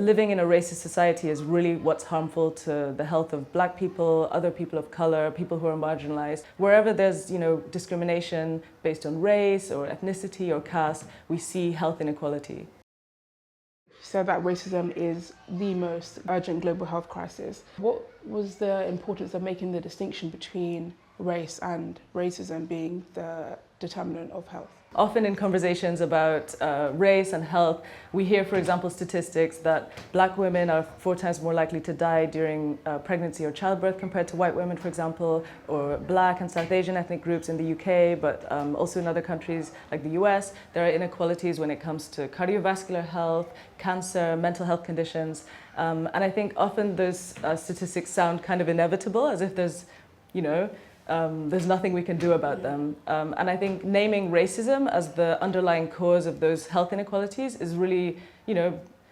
living in a racist society is really what's harmful to the health of Black people, other people of color, people who are marginalized. Wherever there's, discrimination based on race or ethnicity or caste, we see health inequality. Said that racism is the most urgent global health crisis. What was the importance of making the distinction between race and racism being the determinant of health? Often in conversations about race and health, we hear, for example, statistics that Black women are 4 times more likely to die during pregnancy or childbirth compared to white women, for example, or Black and South Asian ethnic groups in the UK, but also in other countries like the US. There are inequalities when it comes to cardiovascular health, cancer, mental health conditions. And I think often those statistics sound kind of inevitable, as if there's nothing we can do about them. And I think naming racism as the underlying cause of those health inequalities is really,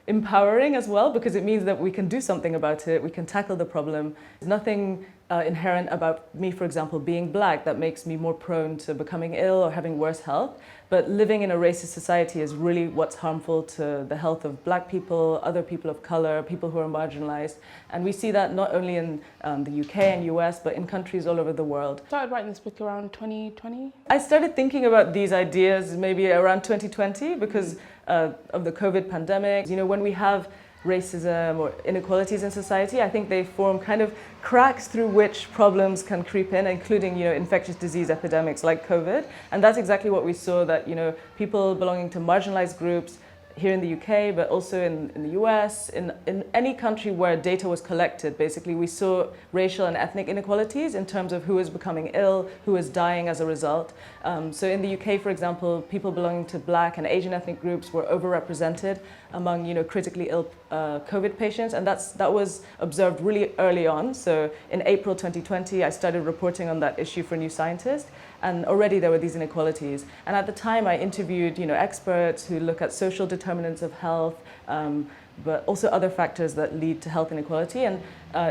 empowering as well, because it means that we can do something about it, we can tackle the problem. There's nothing inherent about me, for example, being Black that makes me more prone to becoming ill or having worse health. But living in a racist society is really what's harmful to the health of Black people, other people of color, people who are marginalized. And we see that not only in the UK and US, but in countries all over the world. I started writing this book around 2020. I started thinking about these ideas maybe around 2020 because of the COVID pandemic. When we have racism or inequalities in society, I think they form kind of cracks through which problems can creep in, including infectious disease epidemics like COVID. And that's exactly what we saw, that people belonging to marginalized groups here in the UK, but also in the US, in any country where data was collected, basically we saw racial and ethnic inequalities in terms of who was becoming ill, who was dying as a result. So in the UK, for example, people belonging to Black and Asian ethnic groups were overrepresented among critically ill COVID patients, and that was observed really early on. So in April 2020, I started reporting on that issue for New Scientist, and already there were these inequalities. And at the time, I interviewed experts who look at social determinants of health, but also other factors that lead to health inequality. And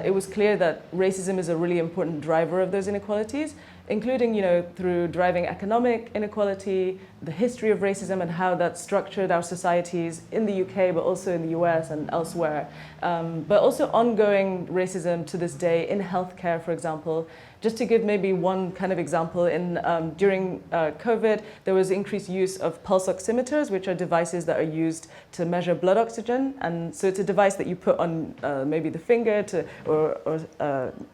it was clear that racism is a really important driver of those inequalities, including through driving economic inequality, the history of racism and how that structured our societies in the UK, but also in the US and elsewhere. But also ongoing racism to this day in healthcare, for example. Just to give maybe one kind of example, during COVID, there was increased use of pulse oximeters, which are devices that are used to measure blood oxygen. And so it's a device that you put on maybe the finger or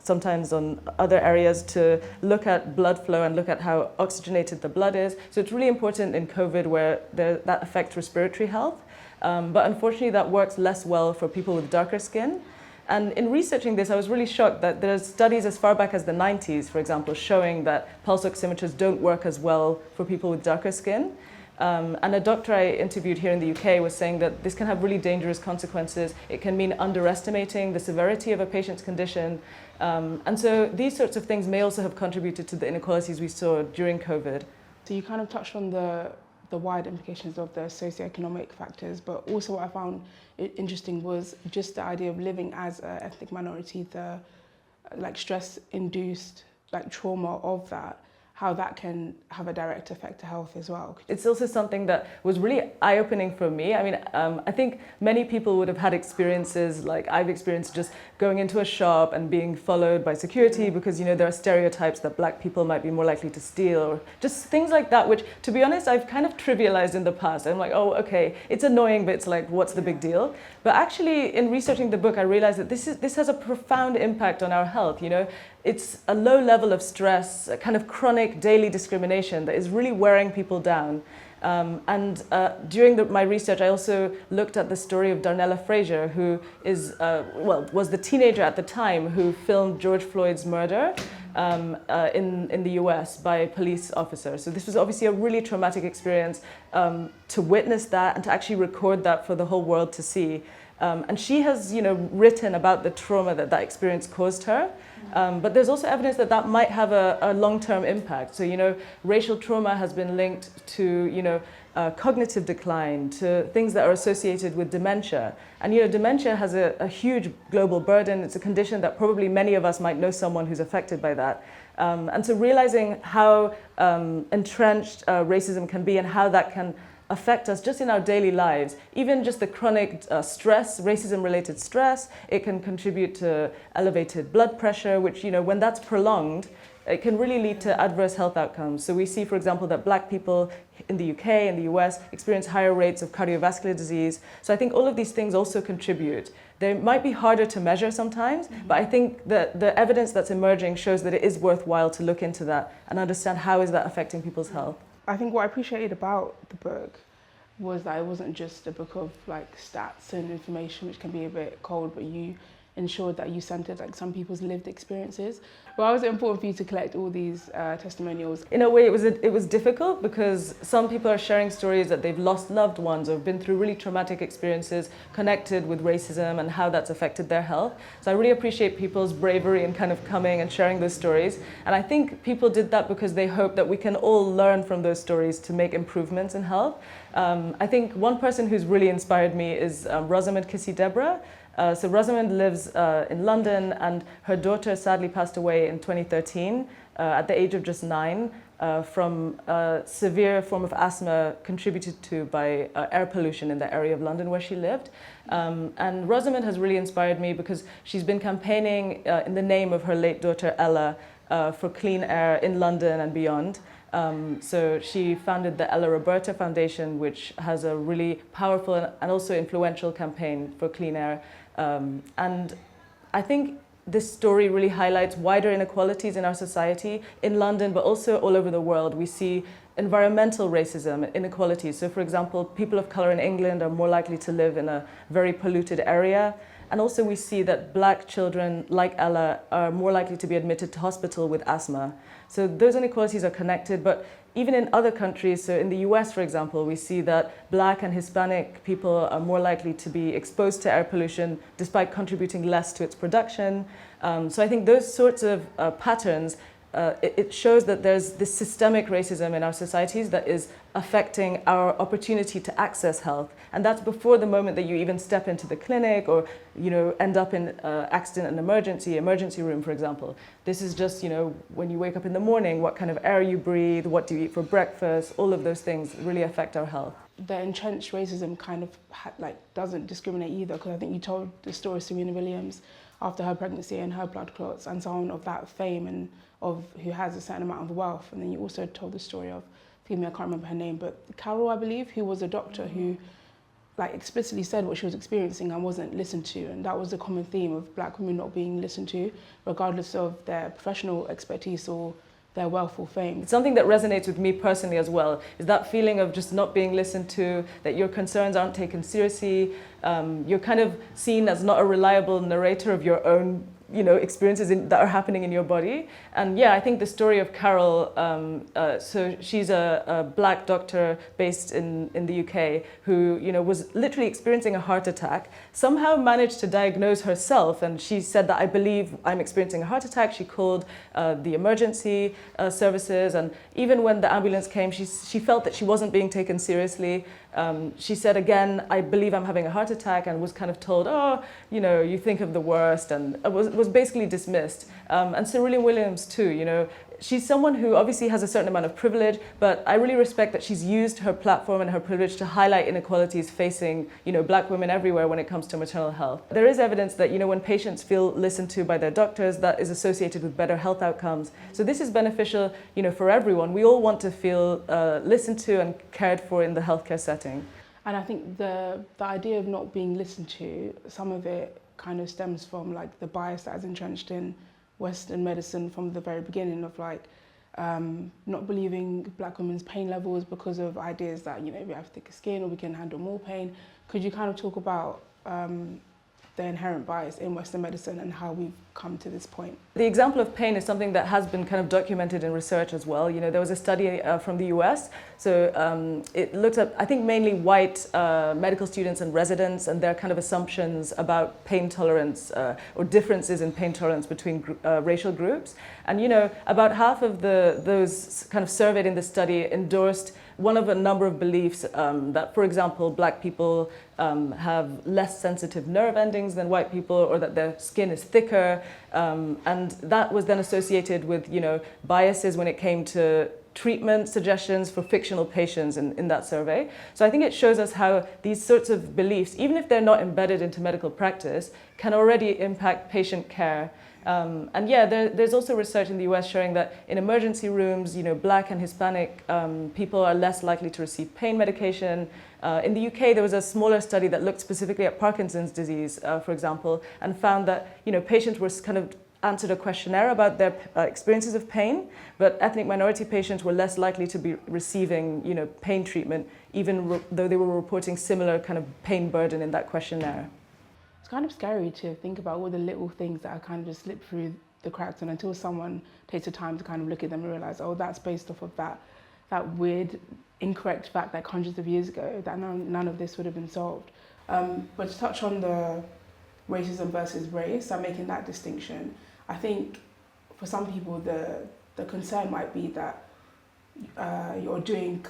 sometimes on other areas to look at blood flow and look at how oxygenated the blood is. So it's really important in COVID where that affects respiratory health. But unfortunately, that works less well for people with darker skin. And in researching this, I was really shocked that there's studies as far back as the 90s, for example, showing that pulse oximeters don't work as well for people with darker skin. And a doctor I interviewed here in the UK was saying that this can have really dangerous consequences. It can mean underestimating the severity of a patient's condition. And so these sorts of things may also have contributed to the inequalities we saw during COVID. So you kind of touched on the wide implications of the socioeconomic factors, but also what I found interesting was just the idea of living as an ethnic minority, the stress-induced trauma of that, how that can have a direct effect to health as well. It's also something that was really eye-opening for me. I mean, I think many people would have had experiences like I've experienced, just going into a shop and being followed by security because, there are stereotypes that Black people might be more likely to steal, or just things like that, which, to be honest, I've kind of trivialized in the past. I'm like, oh, okay, it's annoying, but it's like, what's the big deal? But actually, in researching the book, I realized that this has a profound impact on our health, It's a low level of stress, a kind of chronic daily discrimination that is really wearing people down. During my research, I also looked at the story of Darnella Frazier, who was the teenager at the time who filmed George Floyd's murder in the US by a police officer. So this was obviously a really traumatic experience to witness that and to actually record that for the whole world to see. And she has, written about the trauma that experience caused her. But there's also evidence that might have a long-term impact. So, racial trauma has been linked to, cognitive decline, to things that are associated with dementia. And, dementia has a huge global burden. It's a condition that probably many of us might know someone who's affected by that. And so realizing how entrenched racism can be and how that can affect us just in our daily lives. Even just the chronic stress, racism-related stress, it can contribute to elevated blood pressure, which, when that's prolonged, it can really lead to adverse health outcomes. So we see, for example, that Black people in the UK and the US experience higher rates of cardiovascular disease. So I think all of these things also contribute. They might be harder to measure sometimes, but I think that the evidence that's emerging shows that it is worthwhile to look into that and understand how is that affecting people's health. I think what I appreciated about the book was that it wasn't just a book of stats and information, which can be a bit cold, but you ensured that you centered some people's lived experiences. Why was it important for you to collect all these testimonials? In a way, it was difficult because some people are sharing stories that they've lost loved ones or have been through really traumatic experiences connected with racism and how that's affected their health. So I really appreciate people's bravery in kind of coming and sharing those stories. And I think people did that because they hope that we can all learn from those stories to make improvements in health. I think one person who's really inspired me is Rosamond Kissy-Deborah. So Rosamond lives in London, and her daughter sadly passed away in 2013 at the age of just 9 from a severe form of asthma contributed to by air pollution in the area of London where she lived. And Rosamond has really inspired me because she's been campaigning in the name of her late daughter Ella for clean air in London and beyond. So she founded the Ella Roberta Foundation, which has a really powerful and also influential campaign for clean air. And I think this story really highlights wider inequalities in our society in London, but also all over the world. We see environmental racism, inequalities. So for example, people of color in England are more likely to live in a very polluted area. And also we see that Black children, like Ella, are more likely to be admitted to hospital with asthma. So those inequalities are connected, but even in other countries, so in the US, for example, we see that Black and Hispanic people are more likely to be exposed to air pollution despite contributing less to its production. So I think those sorts of patterns, it shows that there's this systemic racism in our societies that is affecting our opportunity to access health. And that's before the moment that you even step into the clinic or end up in accident and emergency room, for example. This is just when you wake up in the morning, what kind of air you breathe, what do you eat for breakfast, all of those things really affect our health. The entrenched racism kind of doesn't discriminate either, because I think you told the story of Serena Williams after her pregnancy and her blood clots and someone of that fame and of who has a certain amount of wealth. And then you also told the story of, forgive me, I can't remember her name, but Carol, I believe, who was a doctor who explicitly said what she was experiencing and wasn't listened to. And that was the common theme of Black women not being listened to, regardless of their professional expertise or their wealth or fame. It's something that resonates with me personally as well, is that feeling of just not being listened to, that your concerns aren't taken seriously. You're kind of seen as not a reliable narrator of your own experiences that are happening in your body. And yeah, I think the story of Carol, so she's a Black doctor based in the UK who was literally experiencing a heart attack, somehow managed to diagnose herself, and she said that, I believe I'm experiencing a heart attack. She called the emergency services, and even when the ambulance came, she felt that she wasn't being taken seriously. She said again, I believe I'm having a heart attack, and was kind of told, oh, you think of the worst, and was basically dismissed. And Serena Williams too, she's someone who obviously has a certain amount of privilege, but I really respect that she's used her platform and her privilege to highlight inequalities facing, Black women everywhere when it comes to maternal health. There is evidence that, when patients feel listened to by their doctors, that is associated with better health outcomes. So this is beneficial, for everyone. We all want to feel listened to and cared for in the healthcare setting. And I think the idea of not being listened to, some of it kind of stems from the bias that is entrenched in Western medicine from the very beginning of not believing Black women's pain levels because of ideas that we have thicker skin or we can handle more pain. Could you kind of talk about the inherent bias in Western medicine and how we've come to this point? The example of pain is something that has been kind of documented in research as well. There was a study from the US, so it looked at, I think, mainly white medical students and residents and their kind of assumptions about pain tolerance or differences in pain tolerance between racial groups. And about half of those kind of surveyed in the study endorsed one of a number of beliefs that, for example, Black people have less sensitive nerve endings than white people, or that their skin is thicker. And that was then associated with, biases when it came to treatment suggestions for fictional patients in that survey. So I think it shows us how these sorts of beliefs, even if they're not embedded into medical practice, can already impact patient care. And yeah, there's also research in the US showing that in emergency rooms, Black and Hispanic people are less likely to receive pain medication. In the UK, there was a smaller study that looked specifically at Parkinson's disease, for example, and found that patients were kind of answered a questionnaire about their experiences of pain, but ethnic minority patients were less likely to be receiving pain treatment, even though they were reporting similar kind of pain burden in that questionnaire. It's kind of scary to think about all the little things that are kind of just slip through the cracks, and until someone takes the time to kind of look at them and realize, oh, that's based off of that weird, incorrect fact that hundreds of years ago, that none of this would have been solved. But to touch on the racism versus race and making that distinction, I think for some people the concern might be that you're doing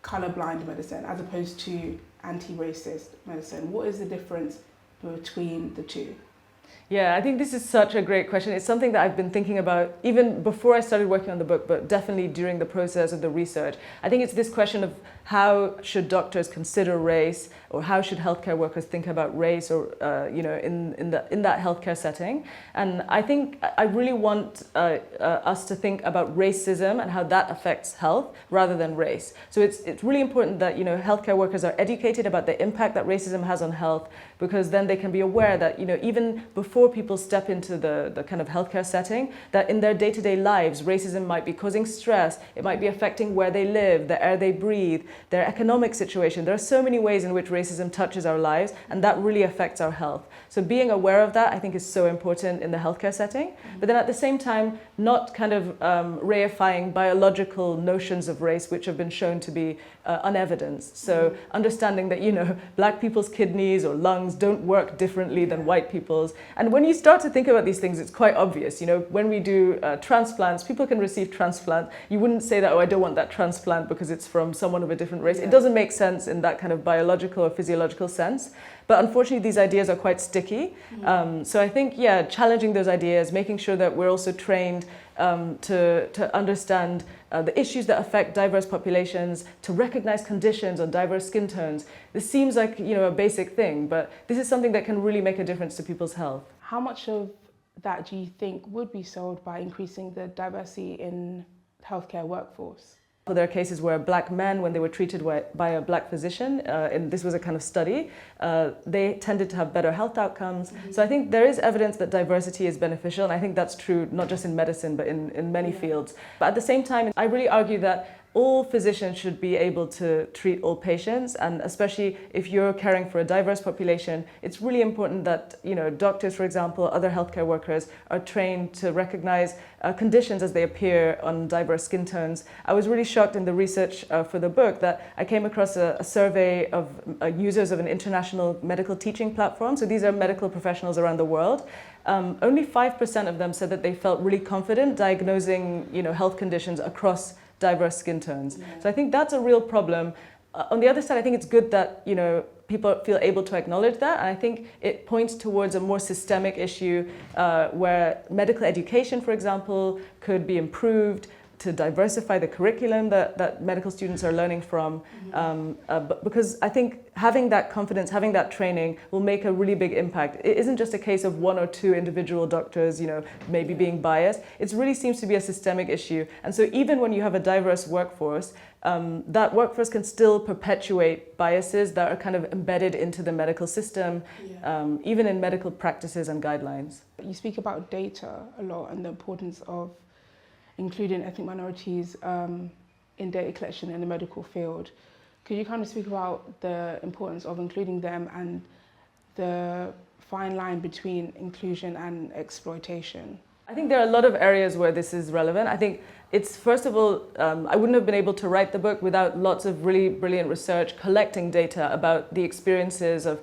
colourblind medicine as opposed to anti-racist medicine. What is the difference between the two? Yeah, I think this is such a great question. It's something that I've been thinking about even before I started working on the book, but definitely during the process of the research. I think it's this question of how should doctors consider race, or how should healthcare workers think about race, or in that healthcare setting. And I think I really want us to think about racism and how that affects health rather than race. So it's really important that healthcare workers are educated about the impact that racism has on health, because then they can be aware that even before people step into the kind of healthcare setting, that in their day-to-day lives, racism might be causing stress, it might be affecting where they live, the air they breathe, their economic situation. There are so many ways in which racism touches our lives, and that really affects our health. So being aware of that, I think, is so important in the healthcare setting. But then at the same time, not kind of reifying biological notions of race, which have been shown to be unevidenced. So understanding that, Black people's kidneys or lungs don't work differently than white people's. And when you start to think about these things, it's quite obvious. When we do transplants, people can receive transplant. You wouldn't say that, oh, I don't want that transplant because it's from someone of a different race. It doesn't make sense in that kind of biological or physiological sense. But unfortunately, these ideas are quite sticky. So I think, challenging those ideas, making sure that we're also trained to understand the issues that affect diverse populations, to recognize conditions on diverse skin tones. This seems like a basic thing, but this is something that can really make a difference to people's health. How much of that do you think would be solved by increasing the diversity in the healthcare workforce? There are cases where Black men, when they were treated by a Black physician, and this was a kind of study, they tended to have better health outcomes. So I think there is evidence that diversity is beneficial, and I think that's true not just in medicine, but in many fields. But at the same time, I really argue that all physicians should be able to treat all patients, and especially if you're caring for a diverse population, it's really important that doctors, for example, other healthcare workers are trained to recognize conditions as they appear on diverse skin tones. I was really shocked in the research for the book that I came across a survey of users of an international medical teaching platform. So these are medical professionals around the world. Only 5% of them said that they felt really confident diagnosing health conditions across diverse skin tones. So I think that's a real problem. On the other side, I think it's good that people feel able to acknowledge that, and I think it points towards a more systemic issue where medical education, for example, could be improved to diversify the curriculum that medical students are learning from, because I think having that confidence, having that training will make a really big impact. It isn't just a case of one or two individual doctors, maybe being biased. It really seems to be a systemic issue. And so even when you have a diverse workforce, that workforce can still perpetuate biases that are kind of embedded into the medical system, even in medical practices and guidelines. You speak about data a lot and the importance of including ethnic minorities in data collection in the medical field. Could you kind of speak about the importance of including them and the fine line between inclusion and exploitation? I think there are a lot of areas where this is relevant. I think it's, first of all, I wouldn't have been able to write the book without lots of really brilliant research, collecting data about the experiences of,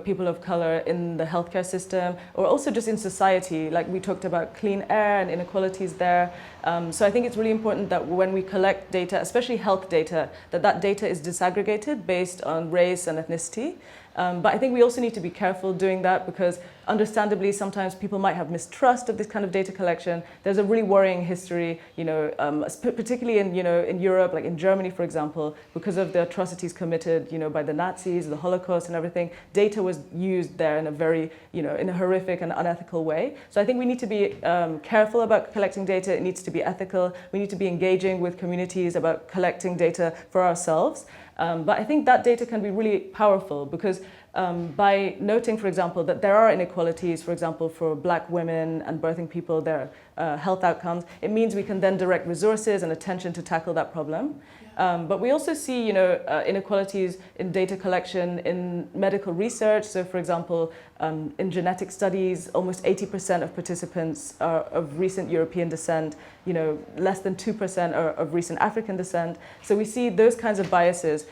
people of color in the healthcare system, or also just in society. Like we talked about clean air and inequalities there. So I think it's really important that when we collect data, especially health data, that data is disaggregated based on race and ethnicity. But I think we also need to be careful doing that because understandably sometimes people might have mistrust of this kind of data collection. There's a really worrying history, particularly in Europe, like in Germany, for example, because of the atrocities committed, by the Nazis, the Holocaust and everything. Data was used there in a very, in a horrific and unethical way. So I think we need to be careful about collecting data. It needs to be ethical. We need to be engaging with communities about collecting data for ourselves. But I think that data can be really powerful because by noting, for example, that there are inequalities, for example, for Black women and birthing people, their health outcomes, it means we can then direct resources and attention to tackle that problem. But we also see, inequalities in data collection in medical research. So, for example, in genetic studies, almost 80% of participants are of recent European descent. Less than 2% are of recent African descent. So we see those kinds of biases,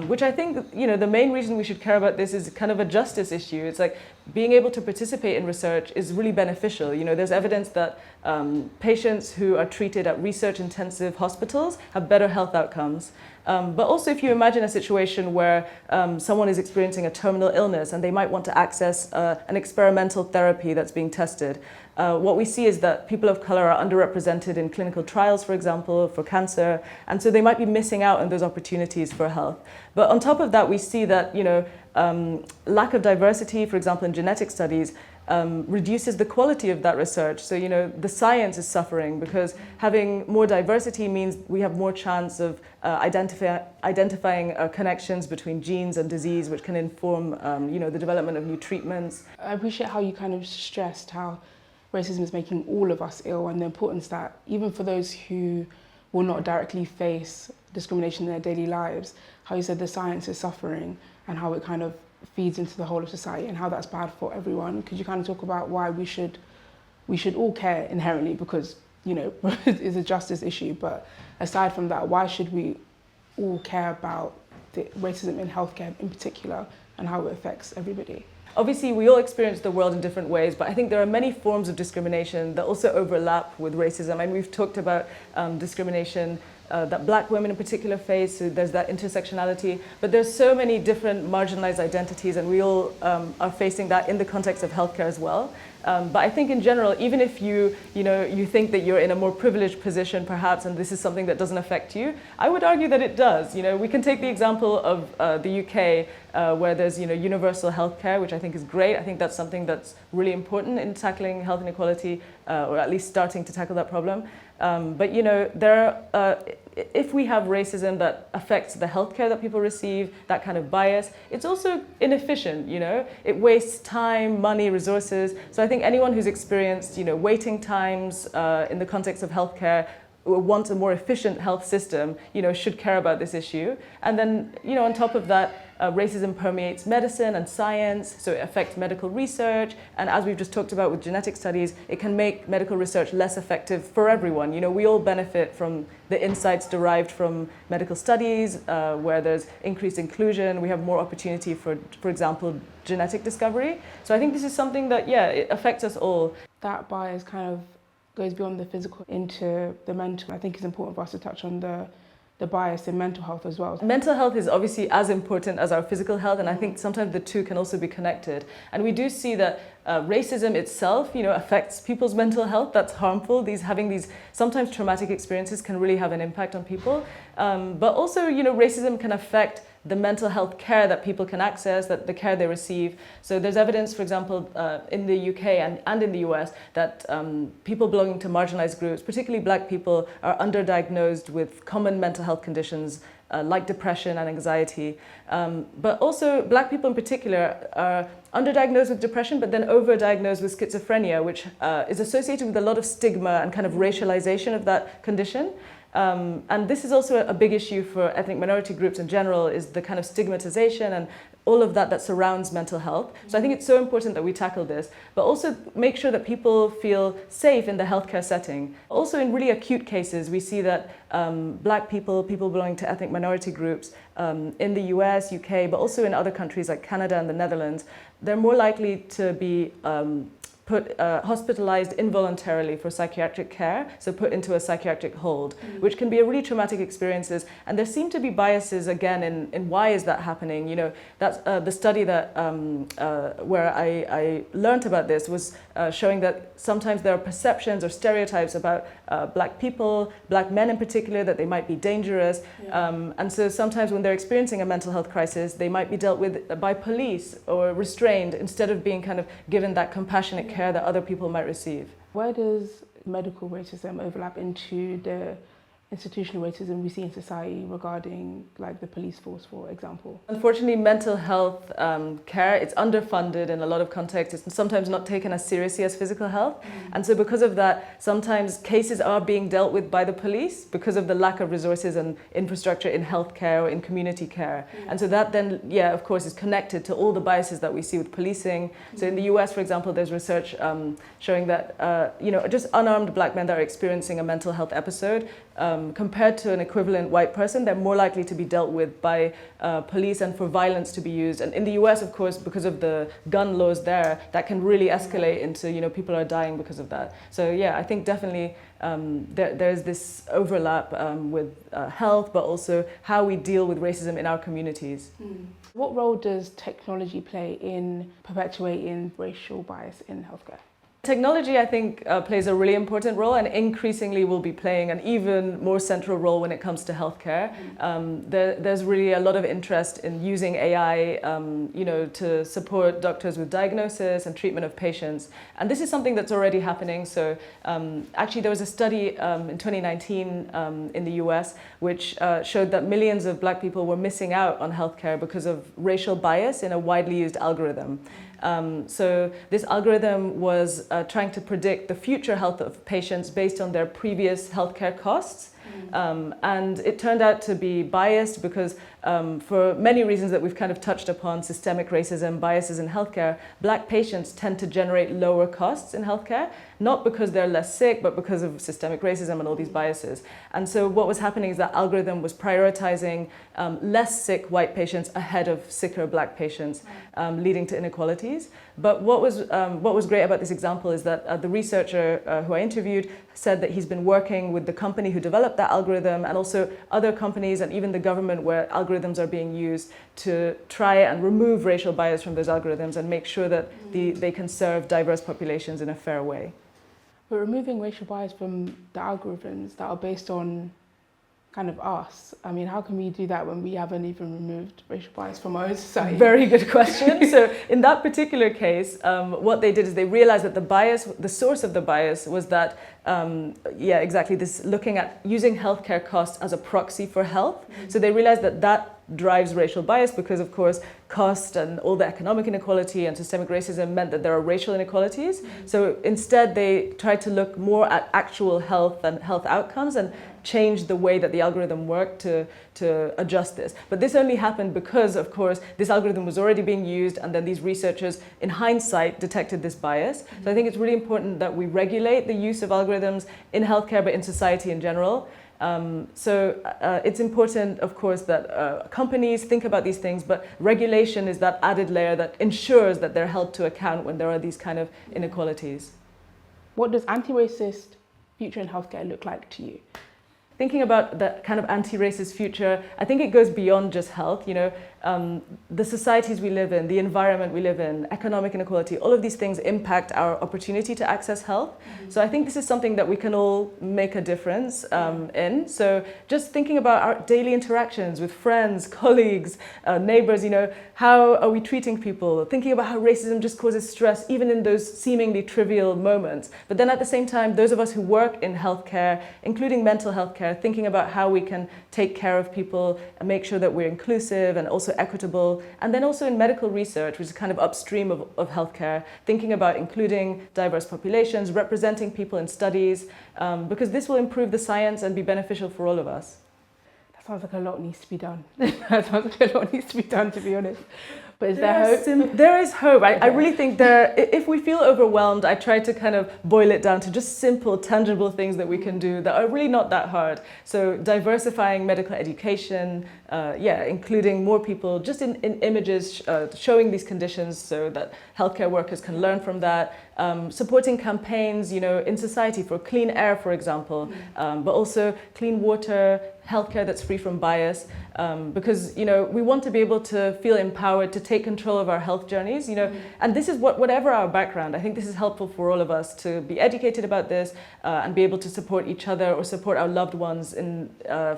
which I think, the main reason we should care about this is kind of a justice issue. It's like being able to participate in research is really beneficial. There's evidence that patients who are treated at research-intensive hospitals have better health outcomes. But also if you imagine a situation where someone is experiencing a terminal illness and they might want to access an experimental therapy that's being tested, what we see is that people of color are underrepresented in clinical trials, for example, for cancer, and so they might be missing out on those opportunities for health. But on top of that, we see that lack of diversity, for example, in genetic studies, reduces the quality of that research. So, the science is suffering because having more diversity means we have more chance of identifying connections between genes and disease, which can inform, the development of new treatments. I appreciate how you kind of stressed how racism is making all of us ill and the importance that even for those who will not directly face discrimination in their daily lives, how you said the science is suffering and how it kind of feeds into the whole of society and how that's bad for everyone. Could you kind of talk about why we should all care inherently because, it's a justice issue, but aside from that, why should we all care about the racism in healthcare in particular and how it affects everybody? Obviously, we all experience the world in different ways, but I think there are many forms of discrimination that also overlap with racism. And we've talked about discrimination that Black women in particular face, so there's that intersectionality, but there's so many different marginalized identities and we all are facing that in the context of healthcare as well. But I think in general, even if you think that you're in a more privileged position perhaps and this is something that doesn't affect you, I would argue that it does. We can take the example of the UK where there's universal healthcare, which I think is great. I think that's something that's really important in tackling health inequality or at least starting to tackle that problem. But if we have racism that affects the healthcare that people receive, that kind of bias, it's also inefficient, It wastes time, money, resources. So I think anyone who's experienced, waiting times in the context of healthcare, wants a more efficient health system, should care about this issue. And then, on top of that, racism permeates medicine and science, so it affects medical research. And as we've just talked about with genetic studies, it can make medical research less effective for everyone. We all benefit from the insights derived from medical studies, where there's increased inclusion. We have more opportunity for example, genetic discovery. So I think this is something that, it affects us all. That bias kind of goes beyond the physical into the mental. I think it's important for us to touch on the bias in mental health as well. Mental health is obviously as important as our physical health, and I think sometimes the two can also be connected. And we do see that racism itself, affects people's mental health. That's harmful. Having these sometimes traumatic experiences can really have an impact on people. But also, racism can affect the mental health care that people can access, that the care they receive. So there's evidence, for example, in the UK and in the US that people belonging to marginalized groups, particularly Black people, are underdiagnosed with common mental health conditions like depression and anxiety. But also Black people in particular are underdiagnosed with depression, but then overdiagnosed with schizophrenia, which is associated with a lot of stigma and kind of racialization of that condition. And this is also a big issue for ethnic minority groups in general, is the kind of stigmatization and all of that surrounds mental health. So I think it's so important that we tackle this, but also make sure that people feel safe in the healthcare setting. Also in really acute cases, we see that Black people belonging to ethnic minority groups in the US, UK, but also in other countries like Canada and the Netherlands, they're more likely to be hospitalized involuntarily for psychiatric care, so put into a psychiatric hold, which can be a really traumatic experiences. And there seem to be biases again in why is that happening. You know, that's the study that where I learned about this was showing that sometimes there are perceptions or stereotypes about black people, black men in particular, that they might be dangerous. And so sometimes when they're experiencing a mental health crisis, they might be dealt with by police or restrained instead of being kind of given that compassionate care that other people might receive. Where does medical racism overlap into the institutional racism we see in society regarding like the police force, for example? Unfortunately, mental health care, it's underfunded in a lot of contexts. It's sometimes not taken as seriously as physical health. And so because of that, sometimes cases are being dealt with by the police because of the lack of resources and infrastructure in healthcare or in community care. And so that then, of course, is connected to all the biases that we see with policing. So in the US, for example, there's research showing that, just unarmed black men that are experiencing a mental health episode, compared to an equivalent white person, they're more likely to be dealt with by police and for violence to be used. And in the US, of course, because of the gun laws there, that can really escalate into, people are dying because of that. So I think definitely there's this overlap with health, but also how we deal with racism in our communities. What role does technology play in perpetuating racial bias in healthcare? Technology, I think, plays a really important role and increasingly will be playing an even more central role when it comes to healthcare. There's really a lot of interest in using AI, to support doctors with diagnosis and treatment of patients. And this is something that's already happening. So actually there was a study in 2019 in the US which showed that millions of black people were missing out on healthcare because of racial bias in a widely used algorithm. So this algorithm was trying to predict the future health of patients based on their previous healthcare costs. And it turned out to be biased because for many reasons that we've kind of touched upon, systemic racism, biases in healthcare, black patients tend to generate lower costs in healthcare, not because they're less sick, but because of systemic racism and all these biases. And so what was happening is that algorithm was prioritizing less sick white patients ahead of sicker black patients, leading to inequalities. But what was great about this example is that the researcher who I interviewed said that he's been working with the company who developed that algorithm and also other companies and even the government where algorithms are being used to try and remove racial bias from those algorithms and make sure that they can serve diverse populations in a fair way. But removing racial bias from the algorithms that are based on kind of us, I mean, how can we do that when we haven't even removed racial bias from our own society? Very good question. So in that particular case, what they did is they realized that the source of the bias was that, exactly, this looking at using healthcare costs as a proxy for health. So they realized that drives racial bias because, of course, cost and all the economic inequality and systemic racism meant that there are racial inequalities. So instead, they tried to look more at actual health and health outcomes and change the way that the algorithm worked to adjust this. But this only happened because, of course, this algorithm was already being used and then these researchers, in hindsight, detected this bias. So I think it's really important that we regulate the use of algorithms in healthcare, but in society in general. It's important, of course, that companies think about these things, but regulation is that added layer that ensures that they're held to account when there are these kind of inequalities. What does anti-racist future in healthcare look like to you? Thinking about the kind of anti-racist future, I think it goes beyond just health. The societies we live in, the environment we live in, economic inequality, all of these things impact our opportunity to access health. So I think this is something that we can all make a difference in. So just thinking about our daily interactions with friends, colleagues, neighbors, how are we treating people? Thinking about how racism just causes stress, even in those seemingly trivial moments. But then at the same time, those of us who work in healthcare, including mental health care, thinking about how we can take care of people and make sure that we're inclusive and also equitable. And then also in medical research, which is kind of upstream of healthcare, thinking about including diverse populations, representing people in studies, because this will improve the science and be beneficial for all of us. That sounds like a lot needs to be done. That sounds like a lot needs to be done, to be honest. But is there hope? There is hope. I really think if we feel overwhelmed, I try to kind of boil it down to just simple, tangible things that we can do that are really not that hard. So diversifying medical education, including more people just in images, showing these conditions so that healthcare workers can learn from that. Supporting campaigns, in society for clean air, for example, but also clean water, healthcare that's free from bias, because we want to be able to feel empowered to take control of our health journeys, and this is whatever our background, I think this is helpful for all of us to be educated about this and be able to support each other or support our loved ones in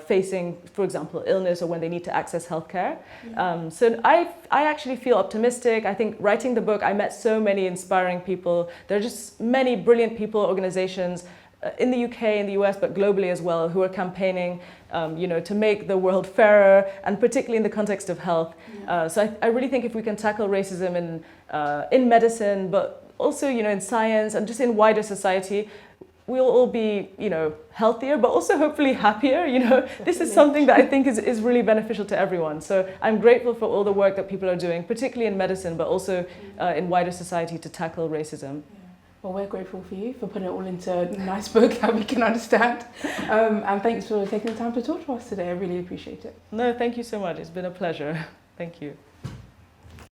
facing, for example, illness or when they need to access healthcare. So I actually feel optimistic. I think writing the book, I met so many inspiring people. There are just many brilliant people, organizations in the UK, in the US, but globally as well, who are campaigning, to make the world fairer, and particularly in the context of health. So I really think if we can tackle racism in medicine, but also, in science and just in wider society, we'll all be, healthier, but also hopefully happier. This is something that I think is really beneficial to everyone. So I'm grateful for all the work that people are doing, particularly in medicine, but also in wider society to tackle racism. Well, we're grateful for you for putting it all into a nice book that we can understand. And thanks for taking the time to talk to us today. I really appreciate it. No, thank you so much. It's been a pleasure. Thank you.